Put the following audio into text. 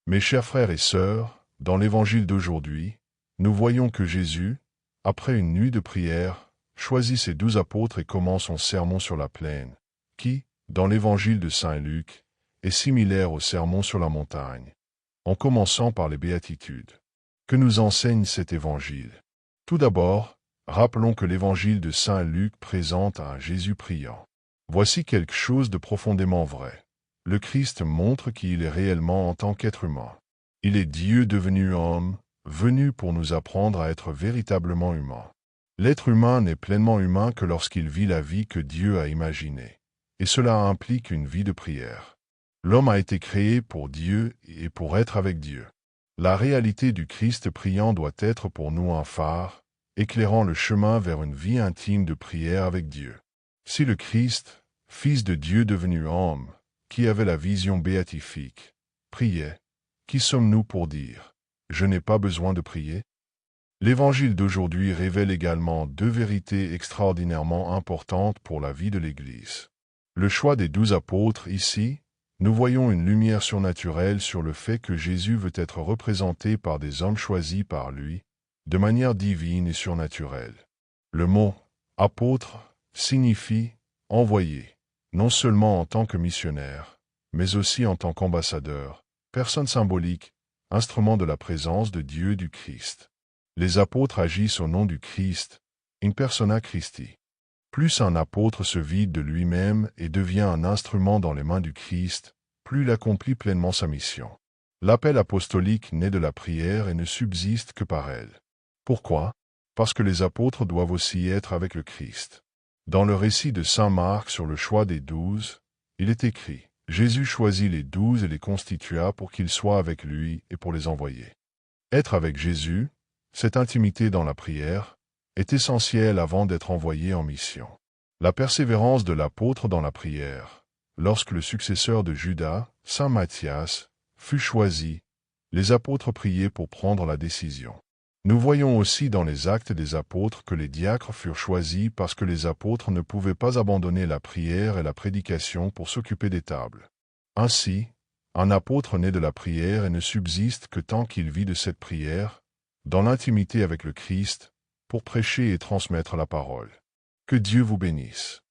Mes chers frères et sœurs, dans l'évangile d'aujourd'hui, nous voyons que Jésus, après une nuit de prière, choisit ses 12 apôtres et commence son sermon sur la plaine, qui, dans l'évangile de Saint Luc, est similaire au sermon sur la montagne, en commençant par les béatitudes. Que nous enseigne cet évangile? Tout d'abord, rappelons que l'évangile de Saint Luc présente un Jésus priant. Voici quelque chose de profondément vrai. Le Christ montre qui il est réellement en tant qu'être humain. Il est Dieu devenu homme, venu pour nous apprendre à être véritablement humain. L'être humain n'est pleinement humain que lorsqu'il vit la vie que Dieu a imaginée, et cela implique une vie de prière. L'homme a été créé pour Dieu et pour être avec Dieu. La réalité du Christ priant doit être pour nous un phare, éclairant le chemin vers une vie intime de prière avec Dieu. Si le Christ, Fils de Dieu devenu homme, qui avait la vision béatifique, priait, qui sommes-nous pour dire « Je n'ai pas besoin de prier » ? L'évangile d'aujourd'hui révèle également deux vérités extraordinairement importantes pour la vie de l'Église. Le choix des 12 apôtres ici, nous voyons une lumière surnaturelle sur le fait que Jésus veut être représenté par des hommes choisis par lui, de manière divine et surnaturelle. Le mot « apôtre » signifie « envoyé », non seulement en tant que missionnaire, mais aussi en tant qu'ambassadeur, personne symbolique, instrument de la présence de Dieu du Christ. Les apôtres agissent au nom du Christ, in persona Christi. Plus un apôtre se vide de lui-même et devient un instrument dans les mains du Christ, plus il accomplit pleinement sa mission. L'appel apostolique naît de la prière et ne subsiste que par elle. Pourquoi? Parce que les apôtres doivent aussi être avec le Christ. Dans le récit de saint Marc sur le choix des 12, il est écrit « Jésus choisit les 12 et les constitua pour qu'ils soient avec lui et pour les envoyer ». Être avec Jésus, cette intimité dans la prière, est essentielle avant d'être envoyé en mission. La persévérance de l'apôtre dans la prière, lorsque le successeur de Judas, saint Matthias, fut choisi, les apôtres priaient pour prendre la décision. Nous voyons aussi dans les actes des apôtres que les diacres furent choisis parce que les apôtres ne pouvaient pas abandonner la prière et la prédication pour s'occuper des tables. Ainsi, un apôtre naît de la prière et ne subsiste que tant qu'il vit de cette prière, dans l'intimité avec le Christ, pour prêcher et transmettre la parole. Que Dieu vous bénisse.